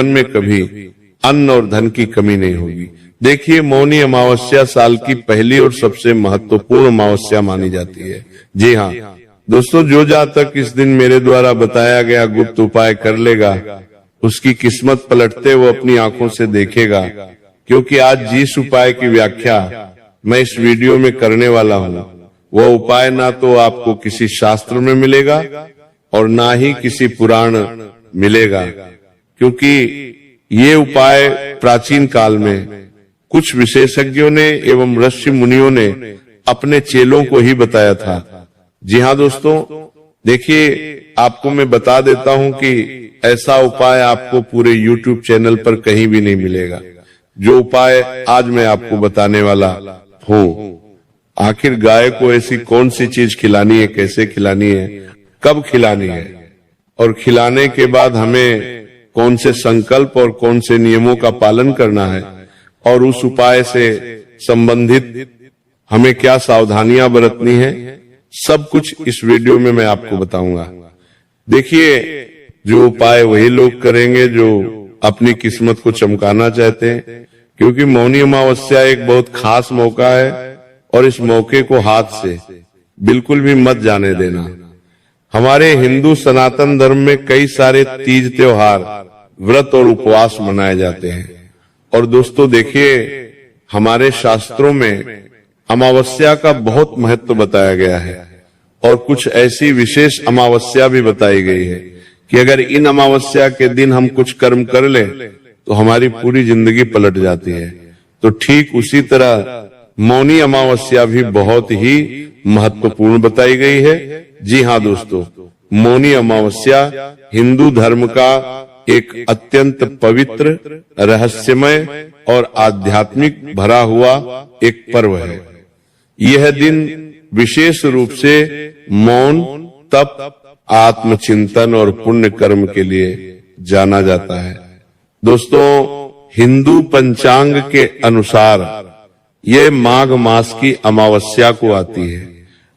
जीवन में कभी अन्न और धन की कमी नहीं होगी। देखिए, मौनी अमावस्या साल की पहली और सबसे महत्वपूर्ण अमावस्या मानी जाती है। जी हाँ दोस्तों, जो जातक इस दिन मेरे द्वारा बताया गया गुप्त उपाय कर लेगा, उसकी किस्मत पलटते वो अपनी आंखों से देखेगा। क्योंकि आज जिस उपाय की व्याख्या मैं इस वीडियो में करने वाला हूँ, वह उपाय ना तो आपको किसी शास्त्र में मिलेगा और ना ही किसी पुराण मिलेगा, क्योंकि ये उपाय प्राचीन काल में कुछ विशेषज्ञों ने एवं ऋषि मुनियों ने अपने चेलों को ही बताया था। जी हाँ दोस्तों, देखिए, आपको मैं बता देता हूं कि ऐसा उपाय आपको पूरे YouTube चैनल पर कहीं भी नहीं मिलेगा, जो उपाय आज मैं आपको बताने वाला हूँ। आखिर गाय को ऐसी कौन सी चीज खिलानी है, कैसे खिलानी है, कब खिलानी है, और खिलाने के बाद हमें कौन से संकल्प और कौन से नियमों का पालन करना है, और उस उपाय से संबंधित हमें क्या सावधानियां बरतनी है, सब कुछ इस वीडियो में मैं आपको बताऊंगा। देखिए, जो उपाय वही लोग करेंगे जो अपनी किस्मत को चमकाना चाहते हैं, क्योंकि मौनी अमावस्या एक बहुत खास मौका है और इस मौके को हाथ से बिल्कुल भी मत जाने देना। हमारे हिंदू सनातन धर्म में कई सारे तीज त्योहार, व्रत और उपवास मनाए जाते हैं। और दोस्तों देखिए, हमारे शास्त्रों में अमावस्या का बहुत महत्व बताया गया है और कुछ ऐसी विशेष अमावस्या भी बताई गई है कि अगर इन अमावस्या के दिन हम कुछ कर्म कर लें तो हमारी पूरी जिंदगी पलट जाती है। तो ठीक उसी तरह मौनी अमावस्या भी बहुत ही महत्वपूर्ण बताई गई है। जी हाँ दोस्तों, मौनी अमावस्या हिंदू धर्म का एक अत्यंत पवित्र, रहस्यमय और आध्यात्मिक भरा हुआ एक पर्व है। यह दिन विशेष रूप से मौन, तप, आत्मचिंतन और पुण्य कर्म के लिए जाना जाता है। दोस्तों, हिंदू पंचांग के अनुसार यह माघ मास की अमावस्या को आती है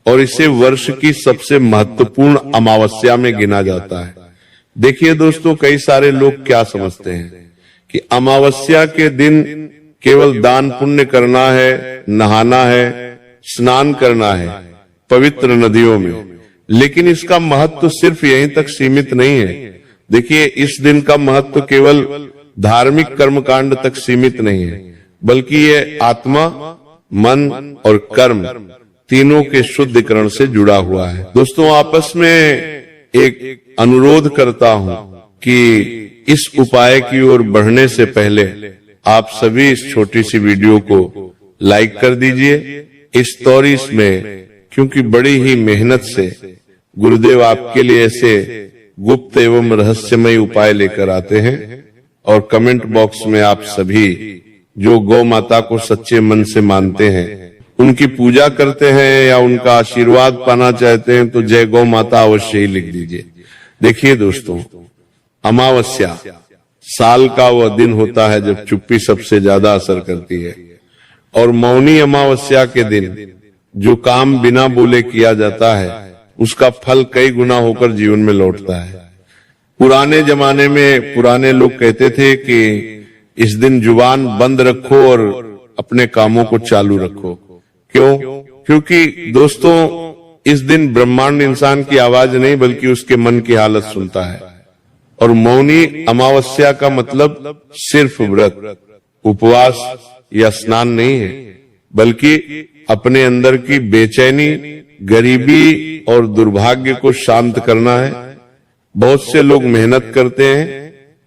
और इसे वर्ष की सबसे महत्वपूर्ण अमावस्या में गिना जाता है। देखिए दोस्तों, कई सारे लोग क्या समझते हैं कि अमावस्या के दिन केवल दान पुण्य करना है, नहाना है, स्नान करना है पवित्र नदियों में, लेकिन इसका महत्व सिर्फ यहीं तक सीमित नहीं है। देखिए, इस दिन का महत्व केवल धार्मिक कर्मकांड तक सीमित नहीं है, बल्कि ये आत्मा, मन और कर्म तीनों के शुद्धिकरण से जुड़ा हुआ है। दोस्तों, आपस में एक अनुरोध करता हूं कि इस उपाय की ओर बढ़ने से पहले आप सभी इस छोटी सी वीडियो को लाइक कर दीजिए। इस स्टोरीज में, क्योंकि बड़ी ही मेहनत से गुरुदेव आपके लिए ऐसे गुप्त एवं रहस्यमय उपाय लेकर आते हैं, और कमेंट बॉक्स में आप सभी जो गौ माता को सच्चे मन से मानते हैं, उनकी पूजा करते हैं या उनका आशीर्वाद पाना चाहते हैं, तो जय गौ माता अवश्य ही लिख दीजिए। देखिए दोस्तों, अमावस्या साल का वह दिन होता है जब चुप्पी सबसे ज्यादा असर करती है, और मौनी अमावस्या के दिन जो काम बिना बोले किया जाता है, उसका फल कई गुना होकर जीवन में लौटता है। पुराने जमाने में पुराने लोग कहते थे कि इस दिन जुबान बंद रखो और अपने कामों को चालू रखो। क्यों? क्योंकि दोस्तों, इस दिन ब्रह्मांड इंसान की आवाज नहीं बल्कि उसके मन की हालत सुनता है। और मौनी अमावस्या का मतलब सिर्फ व्रत, उपवास या स्नान नहीं है, बल्कि अपने अंदर की बेचैनी, गरीबी और दुर्भाग्य को शांत करना है। बहुत से लोग मेहनत करते हैं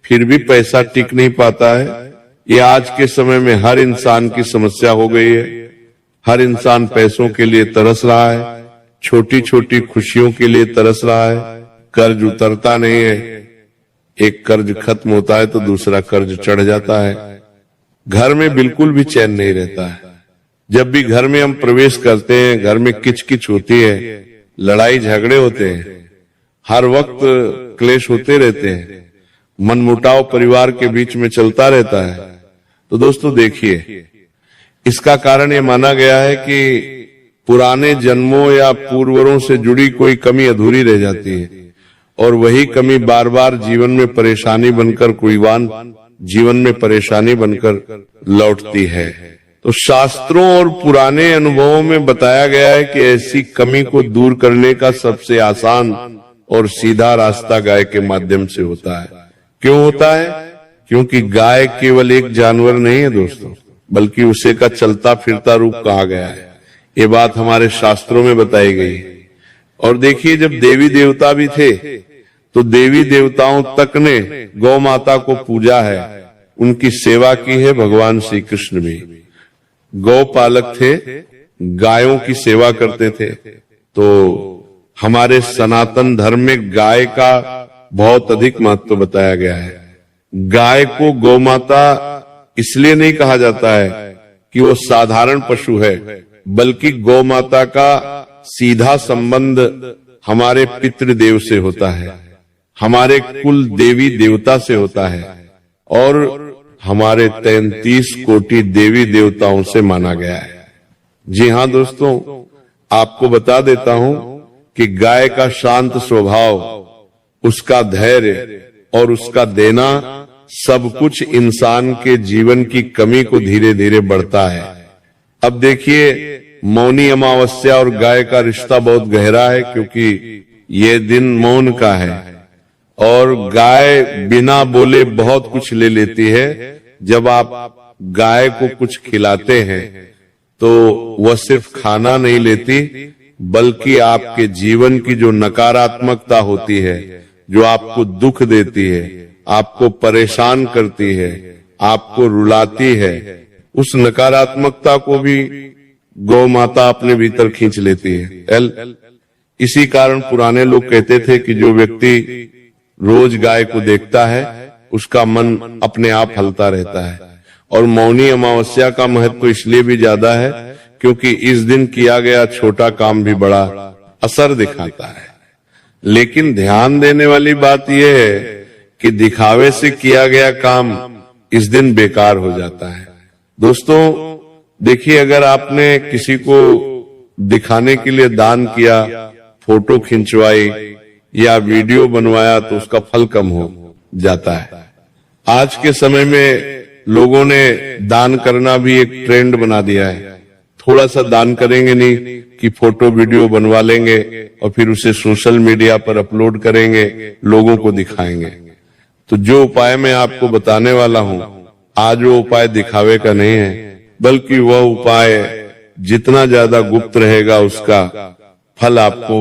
फिर भी पैसा टिक नहीं पाता है। ये आज के समय में हर इंसान की समस्या हो गई है। हर इंसान पैसों के लिए तरस रहा है, छोटी छोटी खुशियों के लिए तरस रहा है। कर्ज उतरता नहीं है, एक कर्ज खत्म होता है तो दूसरा कर्ज चढ़ जाता है। घर में बिल्कुल भी चैन नहीं रहता है। जब भी घर में हम प्रवेश करते हैं, घर में किचकिच होती है, लड़ाई झगड़े होते हैं, हर वक्त क्लेश होते रहते हैं, मनमुटाव परिवार के बीच में चलता रहता है। तो दोस्तों देखिए, इसका कारण ये माना गया है कि पुराने जन्मों या पूर्वरों से जुड़ी कोई कमी अधूरी रह जाती है, और वही कमी बार बार जीवन में परेशानी बनकर कुर्बान जीवन में परेशानी बनकर लौटती है। तो शास्त्रों और पुराने अनुभवों में बताया गया है कि ऐसी कमी को दूर करने का सबसे आसान और सीधा रास्ता गाय के माध्यम से होता है। क्यों होता है? क्योंकि गाय केवल एक जानवर नहीं है दोस्तों, बल्कि उसे का चलता फिरता रूप कहा गया है। ये बात हमारे शास्त्रों में बताई गई है। और देखिए, जब देवी देवता भी थे तो देवी देवताओं तक ने गौ माता को पूजा है, उनकी सेवा की है। भगवान श्री कृष्ण भी गौ पालक थे, गायों की सेवा करते थे। तो हमारे सनातन धर्म में गाय का बहुत अधिक महत्व बताया गया है। गाय को गौ माता इसलिए नहीं कहा जाता है कि वो साधारण पशु है, बल्कि गौ माता का सीधा संबंध हमारे पितृदेव से होता है, हमारे कुल देवी देवता से होता है और हमारे 33 कोटि देवी देवताओं से माना गया है। जी हाँ दोस्तों, आपको बता देता हूं कि गाय का शांत स्वभाव, उसका धैर्य और उसका देना सब कुछ इंसान के जीवन की कमी को धीरे धीरे बढ़ता है। अब देखिए, मौनी अमावस्या और गाय का रिश्ता बहुत गहरा है, क्योंकि ये दिन मौन का है और गाय बिना बोले बहुत कुछ ले लेती है। जब आप गाय को कुछ खिलाते हैं तो वह सिर्फ खाना नहीं लेती, बल्कि आपके जीवन की जो नकारात्मकता होती है, जो आपको दुख देती है, आपको परेशान करती है, आपको रुलाती है, उस नकारात्मकता को भी गौ माता अपने भीतर खींच लेती है। इसी कारण पुराने लोग कहते थे कि जो व्यक्ति रोज गाय को देखता है उसका मन अपने आप हलता रहता है। और मौनी अमावस्या का महत्व इसलिए भी ज्यादा है क्योंकि इस दिन किया गया छोटा काम भी बड़ा असर दिखाता है। लेकिन ध्यान देने वाली बात यह है कि दिखावे से किया गया काम इस दिन बेकार हो जाता है। दोस्तों देखिए, अगर आपने किसी को दिखाने के लिए दान किया, फोटो खिंचवाई या वीडियो बनवाया तो उसका फल कम हो जाता है। आज के समय में लोगों ने दान करना भी एक ट्रेंड बना दिया है। थोड़ा सा दान करेंगे नहीं कि फोटो वीडियो बनवा लेंगे और फिर उसे सोशल मीडिया पर अपलोड करेंगे, लोगों को दिखाएंगे। तो जो उपाय मैं आपको बताने वाला हूं, आज वो उपाय दिखावे का नहीं है, बल्कि वह उपाय जितना ज्यादा गुप्त रहेगा उसका फल आपको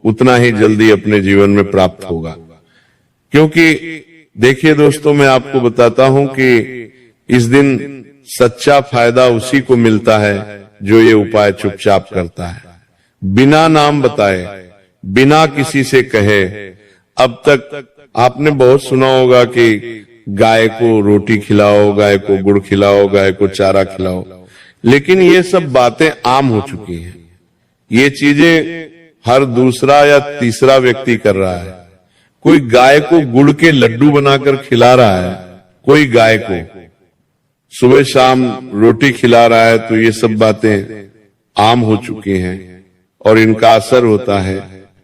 उतना ही जल्दी अपने जीवन में प्राप्त होगा। क्योंकि देखिए दोस्तों, मैं आपको बताता हूं कि इस दिन सच्चा फायदा उसी को मिलता है जो ये उपाय चुपचाप करता है, बिना नाम बताए, बिना किसी से कहे। अब तक आपने बहुत सुना होगा कि गाय को रोटी खिलाओ, गाय को गुड़ खिलाओ, गाय को चारा खिलाओ, लेकिन ये सब बातें आम हो चुकी हैं। ये चीजें हर दूसरा या तीसरा व्यक्ति कर रहा है। कोई गाय को गुड़ के लड्डू बनाकर खिला रहा है, कोई गाय को सुबह शाम रोटी खिला रहा है। तो ये सब बातें आम हो चुकी हैं और इनका असर होता है,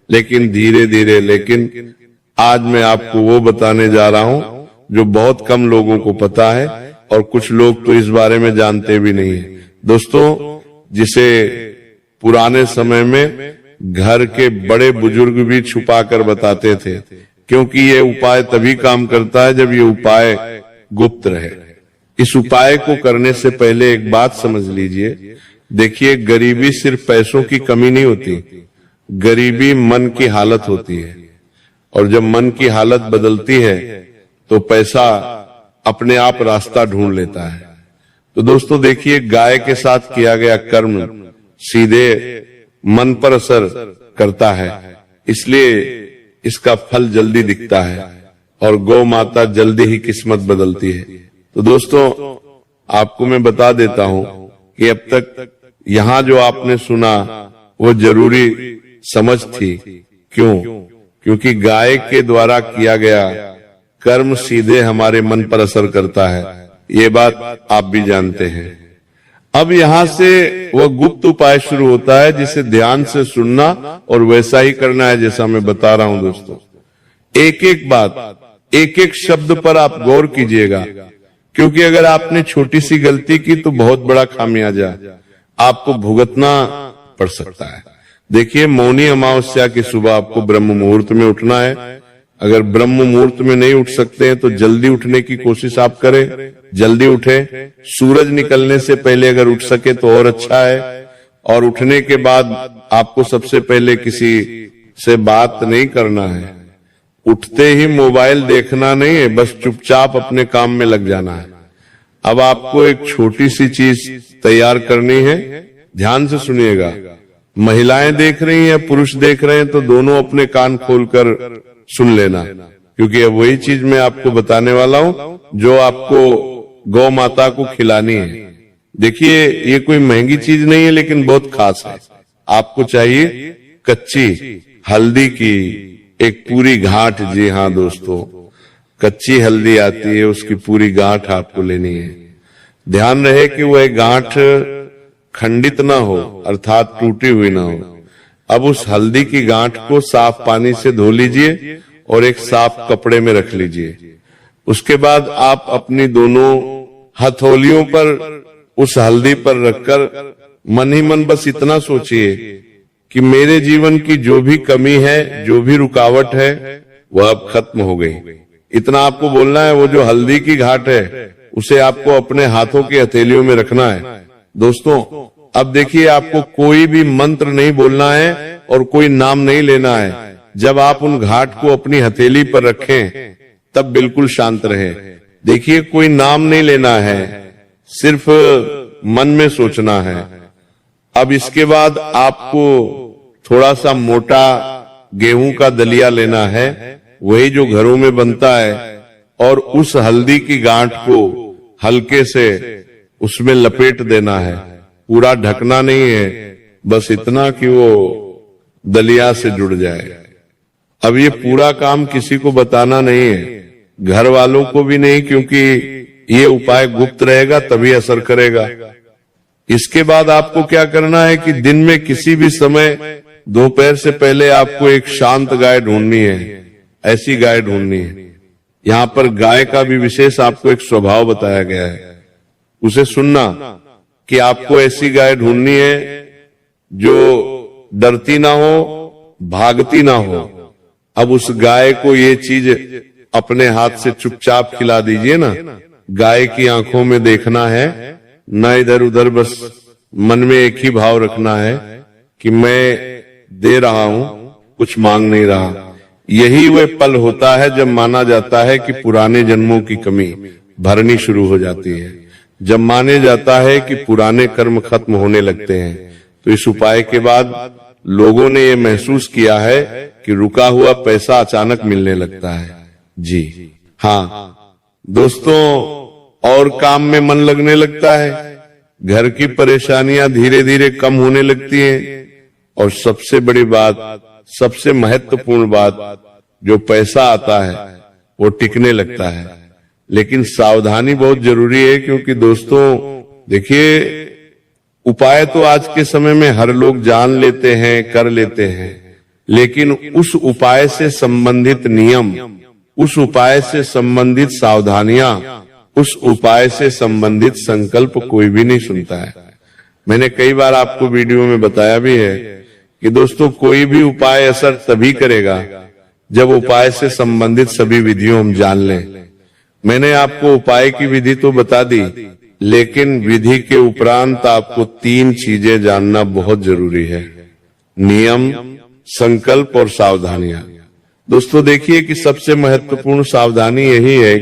लेकिन धीरे धीरे। लेकिन आज मैं आपको वो बताने जा रहा हूं जो बहुत कम लोगों को पता है और कुछ लोग तो इस बारे में जानते भी नहीं है। दोस्तों, जिसे पुराने समय में घर के बड़े बुजुर्ग भी छुपा कर बताते थे, क्योंकि ये उपाय तभी काम करता है जब ये उपाय गुप्त रहे। इस उपाय को करने से पहले एक बात समझ लीजिए। देखिए, गरीबी सिर्फ पैसों की कमी नहीं होती, गरीबी मन की हालत होती है। और जब मन की हालत बदलती है तो पैसा अपने आप रास्ता ढूंढ लेता है। तो दोस्तों देखिए, गाय के साथ किया गया कर्म सीधे मन पर असर करता है, इसलिए इसका फल जल्दी दिखता है और गौ माता जल्दी ही किस्मत बदलती है। तो दोस्तों, आपको मैं बता देता हूं कि अब तक यहां जो आपने सुना वो जरूरी समझ थी। क्यों? क्योंकि गाय के द्वारा किया गया कर्म सीधे हमारे मन पर असर करता है। ये बात आप भी जानते हैं। अब यहां से वह गुप्त उपाय शुरू होता है जिसे ध्यान से सुनना और वैसा ही करना है जैसा मैं बता रहा हूं। दोस्तों एक एक बात, एक एक शब्द पर आप गौर कीजिएगा, क्योंकि अगर आपने छोटी सी गलती की तो बहुत बड़ा खामियाजा आपको भुगतना पड़ सकता है। देखिए, मौनी अमावस्या की सुबह आपको ब्रह्म मुहूर्त में उठना है। अगर ब्रह्म मुहूर्त में नहीं उठ सकते हैं तो जल्दी उठने की कोशिश आप करें, जल्दी उठें। सूरज निकलने से पहले अगर उठ सके तो और अच्छा है। और उठने के बाद आपको सबसे पहले किसी से बात नहीं करना है, उठते ही मोबाइल देखना नहीं है, बस चुपचाप अपने काम में लग जाना है। अब आपको एक छोटी सी चीज तैयार करनी है, ध्यान से सुनिएगा। महिलाएं देख रही हैं, पुरुष देख रहे हैं तो दोनों अपने कान खोलकर सुन लेना, क्योंकि अब वही चीज मैं आपको बताने वाला हूं जो आपको गौ माता को खिलानी है। देखिए, ये कोई महंगी चीज नहीं है, लेकिन बहुत खास है। आपको चाहिए कच्ची हल्दी की एक पूरी गांठ। जी हाँ दोस्तों, कच्ची हल्दी आती है, उसकी पूरी गांठ आपको लेनी है। ध्यान रहे कि वह गांठ खंडित ना हो, अर्थात टूटी हुई ना हो। अब उस हल्दी की गांठ को साफ पानी से धो लीजिए और एक साफ कपड़े में रख लीजिए। उसके बाद आप अपनी दोनों हथौलियों पर उस हल्दी पर रखकर मन ही मन बस इतना सोचिए कि मेरे जीवन की जो भी कमी है, जो भी रुकावट है, वह अब खत्म हो गई। इतना आपको बोलना है। वो जो हल्दी की घाट है उसे आपको अपने हाथों की हथेलियों में रखना है। दोस्तों, अब देखिए, आपको कोई भी मंत्र नहीं बोलना है और कोई नाम नहीं लेना है। जब आप उन घाट को अपनी हथेली पर रखें तब बिल्कुल शांत रहें। देखिए, कोई नाम नहीं लेना है, सिर्फ मन में सोचना है। अब इसके बाद आपको थोड़ा सा मोटा गेहूं का दलिया लेना है, वही जो घरों में बनता है, और उस हल्दी की गांठ को हल्के से उसमें लपेट देना है। पूरा ढकना नहीं है, बस इतना कि वो दलिया से जुड़ जाए। अब ये पूरा काम किसी को बताना नहीं है, घर वालों को भी नहीं, क्योंकि ये उपाय गुप्त रहेगा तभी असर करेगा। इसके बाद आपको क्या करना है कि दिन में किसी भी समय दोपहर से पहले आपको एक शांत गाय ढूंढनी है। ऐसी गाय ढूंढनी है। यहाँ पर गाय का भी विशेष आपको एक स्वभाव बताया गया है, उसे सुनना कि आपको ऐसी गाय ढूंढनी है जो डरती ना हो, भागती ना हो। अब उस गाय को ये चीज अपने हाथ से चुपचाप खिला दीजिए ना। गाय की आंखों में देखना है, ना इधर उधर, बस मन में एक ही भाव रखना है कि मैं दे रहा हूं, कुछ मांग नहीं रहा। यही वह पल होता है जब माना जाता है कि पुराने जन्मों की कमी भरनी शुरू हो जाती है, जब माने जाता है कि पुराने कर्म खत्म होने लगते हैं। तो इस उपाय के बाद लोगों ने ये महसूस किया है कि रुका हुआ पैसा अचानक मिलने लगता है। जी हाँ दोस्तों, और काम में मन लगने लगता है, घर की परेशानियां धीरे धीरे कम होने लगती हैं, और सबसे बड़ी बात, सबसे महत्वपूर्ण बात, जो पैसा आता है वो टिकने लगता है। लेकिन सावधानी बहुत जरूरी है, क्योंकि दोस्तों देखिए, उपाय तो आज के समय में हर लोग जान लेते हैं, कर लेते हैं, लेकिन उस उपाय से संबंधित नियम, उस उपाय से संबंधित सावधानियां, उस उपाय से संबंधित संकल्प कोई भी नहीं सुनता है। मैंने कई बार आपको वीडियो में बताया भी है कि दोस्तों, कोई भी उपाय असर तभी करेगा जब उपाय से संबंधित सभी विधियों हम जान लें। मैंने आपको उपाय की विधि तो बता दी, लेकिन विधि के उपरांत आपको 3 चीजें जानना बहुत जरूरी है: नियम, संकल्प और सावधानियां। दोस्तों देखिए कि सबसे महत्वपूर्ण सावधानी यही है